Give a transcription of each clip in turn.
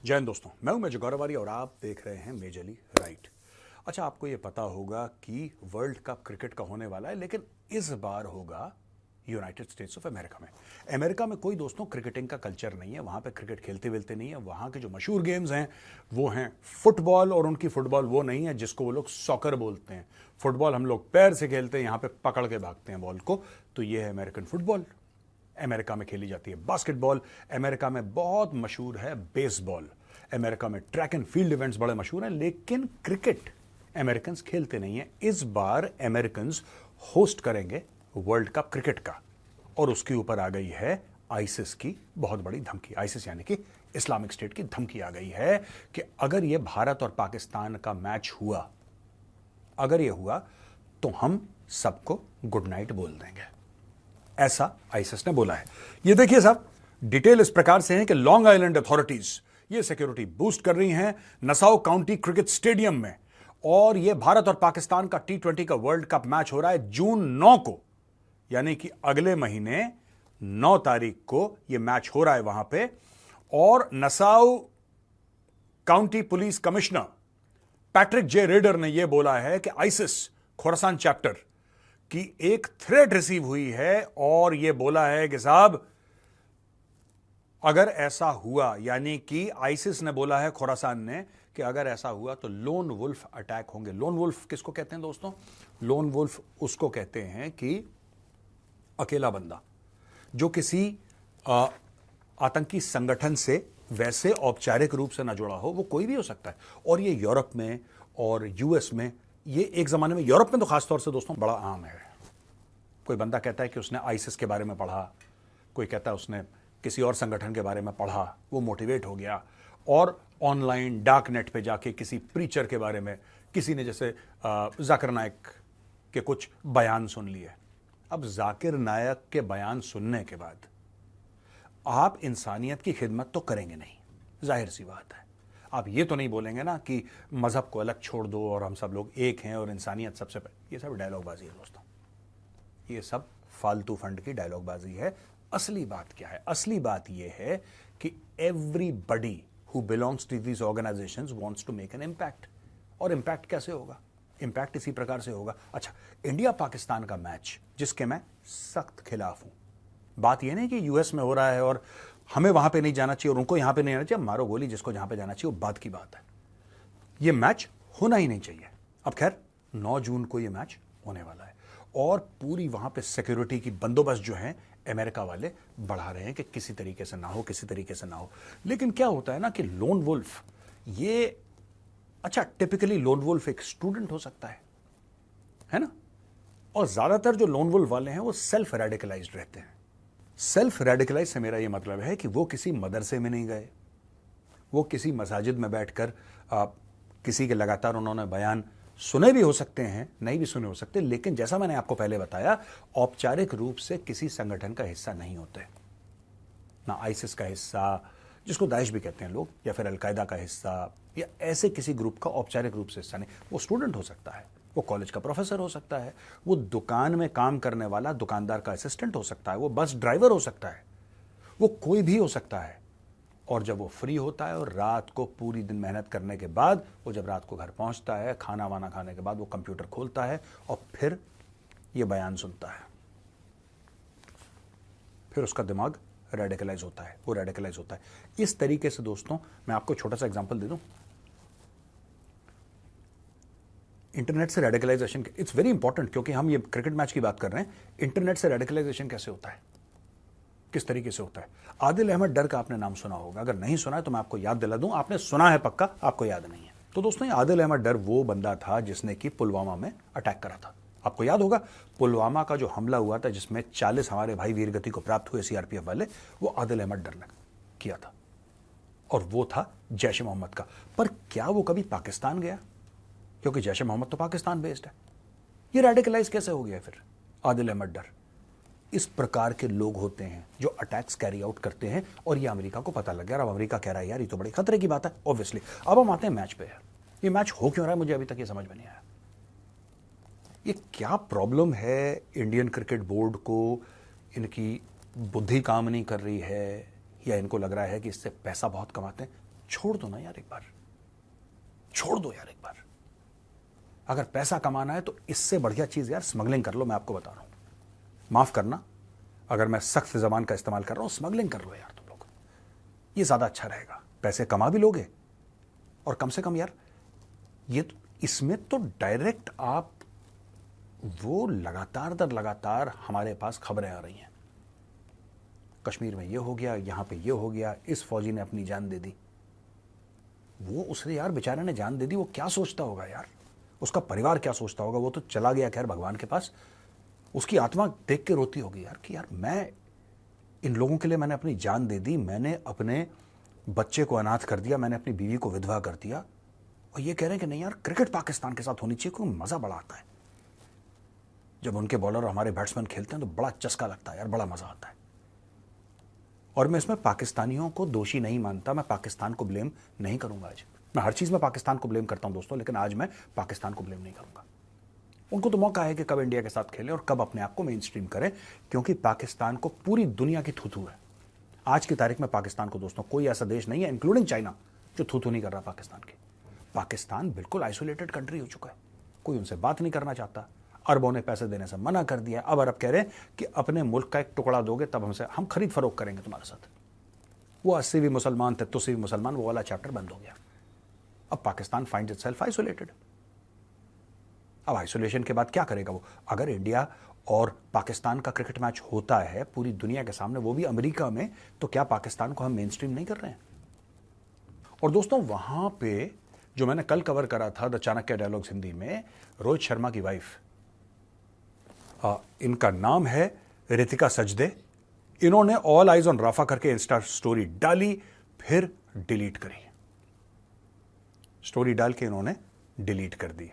जय हिंद दोस्तों, मैं हूं मेजर गौरवारी और आप देख रहे हैं मेजरली राइट। अच्छा, आपको यह पता होगा कि वर्ल्ड कप क्रिकेट का होने वाला है, लेकिन इस बार होगा यूनाइटेड स्टेट्स ऑफ अमेरिका में। अमेरिका में कोई दोस्तों क्रिकेटिंग का कल्चर नहीं है, वहां पे क्रिकेट खेलते वेलते नहीं है। वहां के जो मशहूर गेम्स हैं वो हैं फुटबॉल, और उनकी फुटबॉल वो नहीं है जिसको वो लोग सॉकर बोलते हैं। फुटबॉल हम लोग पैर से खेलते हैं, यहां पे पकड़ के भागते हैं बॉल को, तो ये है अमेरिकन फुटबॉल। अमेरिका में खेली जाती है बास्केटबॉल, अमेरिका में बहुत मशहूर है बेसबॉल, अमेरिका में ट्रैक एंड फील्ड इवेंट्स बड़े मशहूर हैं, लेकिन क्रिकेट अमेरिकन खेलते नहीं है। इस बार अमेरिकन होस्ट करेंगे वर्ल्ड कप क्रिकेट का, और उसके ऊपर आ गई है आईसिस की बहुत बड़ी धमकी। आईसिस यानी कि इस्लामिक स्टेट की धमकी आ गई है कि अगर यह भारत और पाकिस्तान का मैच हुआ, अगर यह हुआ तो हम सबको गुड नाइट बोल देंगे, ऐसा आईसिस ने बोला है। ये देखिए साहब, डिटेल इस प्रकार से है कि लॉन्ग आइलैंड अथॉरिटीज ये सिक्योरिटी बूस्ट कर रही हैं नसाउ काउंटी क्रिकेट स्टेडियम में, और ये भारत और पाकिस्तान का T20 का वर्ल्ड कप मैच हो रहा है जून 9 को, यानी कि अगले महीने 9 तारीख को यह मैच हो रहा है वहां पे। और Nassau county police commissioner Patrick जे रेडर ने यह बोला है कि आईसिस खोरासान चैप्टर की एक थ्रेट रिसीव हुई है, और यह बोला है कि साहब अगर ऐसा हुआ, यानी कि आईसिस ने बोला है खोरासान ने कि अगर ऐसा हुआ तो लोन वुल्फ अटैक होंगे। लोन वुल्फ किसको कहते हैं दोस्तों? लोन वुल्फ उसको कहते हैं कि अकेला बंदा जो किसी आतंकी संगठन से वैसे औपचारिक रूप से ना जुड़ा हो, वो कोई भी हो सकता है। और ये यूरोप में और यूएस में, ये एक जमाने में यूरोप में तो खासतौर से दोस्तों बड़ा आम है। कोई बंदा कहता है कि उसने आईसिस के बारे में पढ़ा, कोई कहता है उसने किसी और संगठन के बारे में पढ़ा, वो मोटिवेट हो गया और ऑनलाइन डार्क नेट पे जाके किसी प्रीचर के बारे में, किसी ने जैसे जाकिर नायक के कुछ बयान सुन लिए। अब जाकिर नायक के बयान सुनने के बाद आप इंसानियत की खिदमत तो करेंगे नहीं, जाहिर सी बात है। आप ये तो नहीं बोलेंगे ना कि मजहब को अलग छोड़ दो और हम सब लोग एक हैं और इंसानियत सबसे पहले। ये सब डायलॉग बाजी है दोस्तों, ये सब फालतू फंड की डायलॉग बाजी है। असली बात क्या है? असली बात यह है कि everybody who belongs to these organisations wants to make an impact. और इम्पैक्ट कैसे होगा? इम्पैक्ट इसी प्रकार से होगा। अच्छा, इंडिया पाकिस्तान का मैच जिसके मैं सख्त खिलाफ हूं, बात यह नहीं कि यूएस में हो रहा है और हमें वहां पे नहीं जाना चाहिए और उनको यहां पे नहीं जाना चाहिए, मारो गोली जिसको जहां पे जाना चाहिए, वो बात की बात है। यह मैच होना ही नहीं चाहिए। अब खैर 9 जून को यह मैच होने वाला है, और पूरी वहां पे सिक्योरिटी की बंदोबस्त जो है अमेरिका वाले बढ़ा रहे हैं कि किसी तरीके से ना हो, किसी तरीके से ना हो। लेकिन क्या होता है ना कि लोन वुल्फ ये, अच्छा टिपिकली लोन वुल्फ एक स्टूडेंट हो सकता है ना? और ज्यादातर जो लोन वुल्फ वाले हैं वो सेल्फ रेडिकलाइज्ड रहते हैं। सेल्फ रेडिकलाइज से मेरा ये मतलब है कि वो किसी मदरसे में नहीं गए, वो किसी मसाजिद में बैठकर किसी के लगातार उन्होंने बयान सुने भी हो सकते हैं, नहीं भी सुने हो सकते, लेकिन जैसा मैंने आपको पहले बताया, औपचारिक रूप से किसी संगठन का हिस्सा नहीं होते। ना आईसिस का हिस्सा, जिसको दाइश भी कहते हैं लोग, या फिर अलकायदा का हिस्सा, या ऐसे किसी ग्रुप का औपचारिक रूप से हिस्सा नहीं। वो स्टूडेंट हो सकता है, वो कॉलेज का प्रोफेसर हो सकता है, वो दुकान में काम करने वाला दुकानदार का असिस्टेंट हो सकता है, वो बस ड्राइवर हो सकता है, वो कोई भी हो सकता है। और जब वो फ्री होता है और रात को पूरी दिन मेहनत करने के बाद, वो जब रात को घर पहुंचता है, खाना वाना खाने के बाद वो कंप्यूटर खोलता है और फिर ये बयान सुनता है, फिर उसका दिमाग रेडिकलाइज होता है, वो रेडिकलाइज होता है। इस तरीके से दोस्तों मैं आपको छोटा सा एग्जांपल दे दूं, इंटरनेट से रेडिकलाइजेशन, इट्स वेरी इंपॉर्टेंट, क्योंकि हम ये क्रिकेट मैच की बात कर रहे हैं। इंटरनेट से रेडिकलाइजेशन कैसे होता है, किस तरीके से होता है? आदिल अहमद डर का आपने नाम सुना होगा, अगर नहीं सुना है तो मैं आपको याद दिला दूं, आपने सुना है पक्का, आपको याद नहीं है तो दोस्तों, ये आदिल अहमद डर वो बंदा था जिसने कि पुलवामा में अटैक करा था। आपको याद होगा पुलवामा का जो हमला हुआ था जिसमें 40 हमारे भाई वीरगति को प्राप्त हुए सीआरपीएफ वाले, वो आदिल अहमद डर ने किया था, और वो था जैश ए मोहम्मद का। पर क्या वो कभी पाकिस्तान गया? क्योंकि जैश ए मोहम्मद तो पाकिस्तान बेस्ड है। ये रेडिकलाइज कैसे हो गया फिर आदिल अहमद डर? इस प्रकार के लोग होते हैं जो अटैक्स कैरी आउट करते हैं, और ये अमेरिका को पता लग गया। अब अमेरिका कह रहा है यार ये तो बड़ी खतरे की बात है, ऑब्वियसली। अब हम आते हैं मैच पे। यार ये मैच हो क्यों रहा है, मुझे अभी तक ये समझ में नहीं आया। ये क्या प्रॉब्लम है इंडियन क्रिकेट बोर्ड को? इनकी बुद्धि काम नहीं कर रही है, या इनको लग रहा है कि इससे पैसा बहुत कमाते हैं? छोड़ दो ना यार, एक बार छोड़ दो यार एक बार। अगर पैसा कमाना है तो इससे बढ़िया चीज यार स्मगलिंग कर लो। मैं आपको बता रहा हूं, माफ करना अगर मैं सख्त जबान का इस्तेमाल कर रहा हूं, स्मगलिंग कर लो यार तुम लोग, ये ज्यादा अच्छा रहेगा। पैसे कमा भी लोगे और कम से कम यार ये तो, इसमें तो डायरेक्ट आप वो लगातार दर लगातार हमारे पास खबरें आ रही हैं, कश्मीर में ये हो गया, यहां पे ये हो गया, इस फौजी ने अपनी जान दे दी। वो उसने यार बेचारे ने जान दे दी, वो क्या सोचता होगा यार, उसका परिवार क्या सोचता होगा। वो तो चला गया खैर भगवान के पास, उसकी आत्मा देख के रोती होगी यार कि यार मैं इन लोगों के लिए मैंने अपनी जान दे दी, मैंने अपने बच्चे को अनाथ कर दिया, मैंने अपनी बीवी को विधवा कर दिया, और ये कह रहे हैं कि नहीं यार क्रिकेट पाकिस्तान के साथ होनी चाहिए, क्योंकि मजा बड़ा आता है जब उनके बॉलर और हमारे बैट्समैन खेलते हैं तो बड़ा चस्का लगता है यार, बड़ा मजा आता है। और मैं इसमें पाकिस्तानियों को दोषी नहीं मानता, मैं पाकिस्तान को ब्लेम नहीं करूंगा आज। मैं हर चीज में पाकिस्तान को ब्लेम करता हूं दोस्तों, लेकिन आज मैं पाकिस्तान को ब्लेम नहीं करूंगा। उनको तो मौका है कि कब इंडिया के साथ खेलें और कब अपने आप को मेन स्ट्रीम करें, क्योंकि पाकिस्तान को पूरी दुनिया की थू है। आज की तारीख में पाकिस्तान को दोस्तों कोई ऐसा देश नहीं है, इंक्लूडिंग चाइना, जो थू नहीं कर रहा पाकिस्तान की। पाकिस्तान बिल्कुल आइसोलेटेड कंट्री हो चुका है, कोई उनसे बात नहीं करना चाहता, अरबों ने पैसे देने से मना कर दिया। अब अरब कह रहे हैं कि अपने मुल्क का एक टुकड़ा दोगे तब हम खरीद फरोख्त करेंगे तुम्हारे साथ। वो 80 भी मुसलमान थे, 83 भी मुसलमान, वो वाला चैप्टर बंद हो गया। अब पाकिस्तान फाइंड्स इटसेल्फ आइसोलेटेड। अब आइसोलेशन के बाद क्या करेगा वो? अगर इंडिया और पाकिस्तान का क्रिकेट मैच होता है पूरी दुनिया के सामने, वो भी अमेरिका में, तो क्या पाकिस्तान को हम मेन स्ट्रीम नहीं कर रहे हैं? और दोस्तों वहां पे जो मैंने कल कवर करा था द चाणक्य डायलॉग्स हिंदी में, रोहित शर्मा की वाइफ, इनका नाम है रितिका सजदे, इन्होंने ऑल आइज ऑन राफा करके इंस्टा स्टोरी डाली, फिर डिलीट करी। स्टोरी डाल के इन्होंने डिलीट कर दी,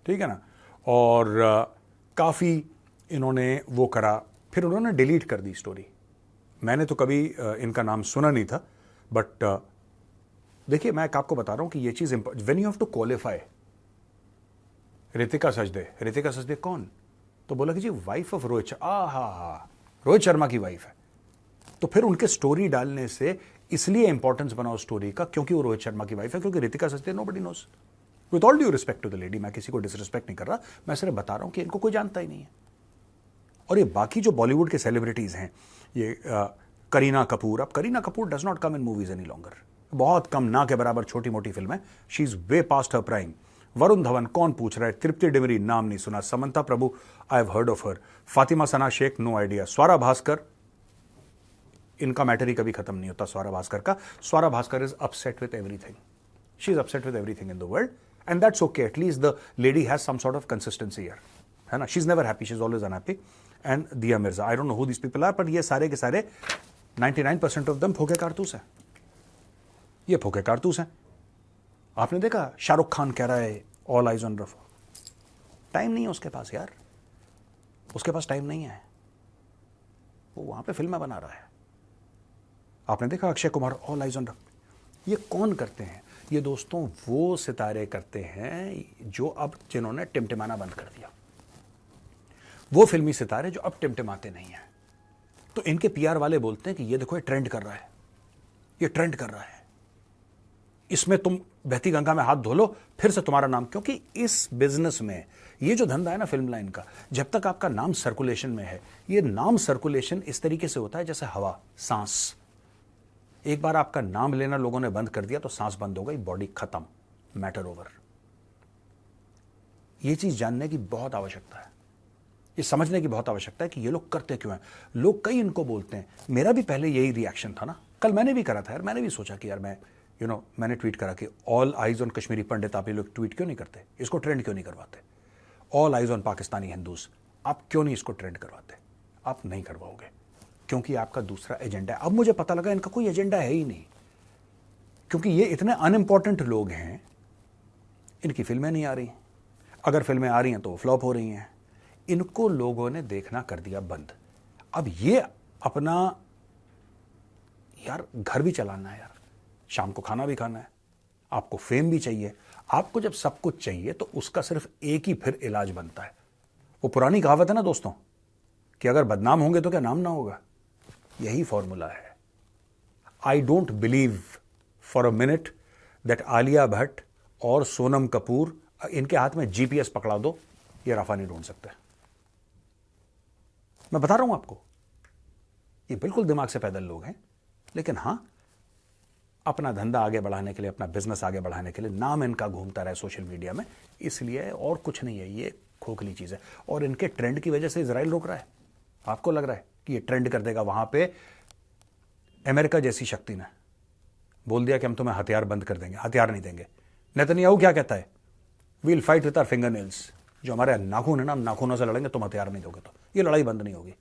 ठीक है ना। और काफी इन्होंने वो करा, फिर उन्होंने डिलीट कर दी स्टोरी। मैंने तो कभी इनका नाम सुना नहीं था, बट देखिए मैं आपको बता रहा हूं कि ये चीज when you have to qualify. Ritika Sajdeh कौन? तो बोला कि जी वाइफ ऑफ रोहित शर्मा, रोहित शर्मा की वाइफ है। तो फिर उनके स्टोरी डालने से इसलिए इंपॉर्टेंस बना उस स्टोरी का क्योंकि वो रोहित शर्मा की वाइफ है, क्योंकि Ritika Sajdeh nobody knows. With all due respect to the lady, मैं किसी को डिसरिस्पेक्ट नहीं कर रहा, मैं सिर्फ बता रहा हूं कि इनको कोई जानता ही नहीं है। और ये बाकी जो बॉलीवुड के सेलिब्रिटीज हैं, ये करीना कपूर, अब Kareena Kapoor does not come in movies any longer, बहुत कम, ना के बराबर छोटी मोटी फिल्में, she is way past her prime. Varun Dhawan कौन पूछ रहा है, तृप्ति डिमरी नाम नहीं सुना, Samantha Prabhu I have heard of her, Fatima Sana Shaikh no idea, Swara Bhasker, इनका मैटर ही कभी खत्म नहीं होता स्वरा भास्कर का। Swara Bhasker is upset with everything, she is upset with everything in the world, and that's okay, at least the lady has some sort of consistency here, है ना। She is never happy, she is always unhappy. And Dia Mirza, I don't know who this people are, पर ये सारे के सारे 99% of them फोके कारतूस हैं, ये फोके कारतूस हैं। आपने देखा शाहरुख खान कह रहा है ऑल आइज ऑन रफा, टाइम नहीं है उसके पास यार, उसके पास टाइम नहीं है, वो वहां पे फिल्में बना रहा है। आपने देखा Akshay Kumar all eyes on Rafah, ये कौन करते हैं? ये दोस्तों वो सितारे करते हैं जो अब जिन्होंने टिमटिमाना बंद कर दिया, वो फिल्मी सितारे जो अब टिमटिमाते नहीं हैं। तो इनके पीआर वाले बोलते हैं कि ये देखो ये ट्रेंड कर रहा है, ये ट्रेंड कर रहा है, इसमें तुम बहती गंगा में हाथ धो लो फिर से तुम्हारा नाम, क्योंकि इस बिजनेस में ये जो धंधा है ना फिल्म लाइन का, जब तक आपका नाम सर्कुलेशन में है, ये नाम सर्कुलेशन इस तरीके से होता है जैसे हवा, सांस। एक बार आपका नाम लेना लोगों ने बंद कर दिया तो सांस बंद हो गई, बॉडी खत्म, मैटर ओवर। ये चीज जानने की बहुत आवश्यकता है, ये समझने की बहुत आवश्यकता है कि ये लोग करते क्यों हैं। लोग कई इनको बोलते हैं, मेरा भी पहले यही रिएक्शन था ना, कल मैंने भी करा था यार, मैंने भी सोचा कि यार मैंने ट्वीट करा कि ऑल आइज ऑन कश्मीरी पंडित, आप ये लोग ट्वीट क्यों नहीं करते, इसको ट्रेंड क्यों नहीं करवाते? All eyes on Pakistani Hindus, आप क्यों नहीं इसको ट्रेंड करवाते? आप नहीं करवाओगे क्योंकि आपका दूसरा एजेंडा है। अब मुझे पता लगा इनका कोई एजेंडा है ही नहीं, क्योंकि ये इतने अनइंपॉर्टेंट लोग हैं, इनकी फिल्में नहीं आ रही, अगर फिल्में आ रही हैं तो वो फ्लॉप हो रही हैं, इनको लोगों ने देखना कर दिया बंद। अब ये अपना यार घर भी चलाना है यार, शाम को खाना भी खाना है, आपको फेम भी चाहिए, आपको जब सब कुछ चाहिए तो उसका सिर्फ एक ही फिर इलाज बनता है। वो पुरानी कहावत है ना दोस्तों कि अगर बदनाम होंगे तो क्या नाम ना होगा, यही फॉर्मूला है। I don't believe for a minute that Alia Bhatt और सोनम कपूर, इनके हाथ में जीपीएस पकड़ा दो, ये रफा नहीं ढूंढ सकते। मैं बता रहा हूं आपको, ये बिल्कुल दिमाग से पैदल लोग हैं, लेकिन हां, अपना धंधा आगे बढ़ाने के लिए, अपना बिजनेस आगे बढ़ाने के लिए नाम इनका घूमता रहे सोशल मीडिया में, इसलिए और कुछ नहीं है, ये खोखली चीज है। और इनके ट्रेंड की वजह से इजराइल रोक रहा है। आपको लग रहा है कि ये ट्रेंड कर देगा? वहां पे अमेरिका जैसी शक्ति ने बोल दिया कि हम तुम्हें हथियार बंद कर देंगे, हथियार नहीं देंगे। नेतन्याहू क्या कहता है? We'll fight with our fingernails, जो हमारे नाखून है ना, हम नाखूनों से लड़ेंगे, तुम हथियार नहीं दोगे तो ये लड़ाई बंद नहीं होगी।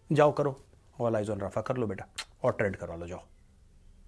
जाओ करो, ऑल आइज ऑन रफा कर लो बेटा, और ट्रेंड करवा लो, जाओ।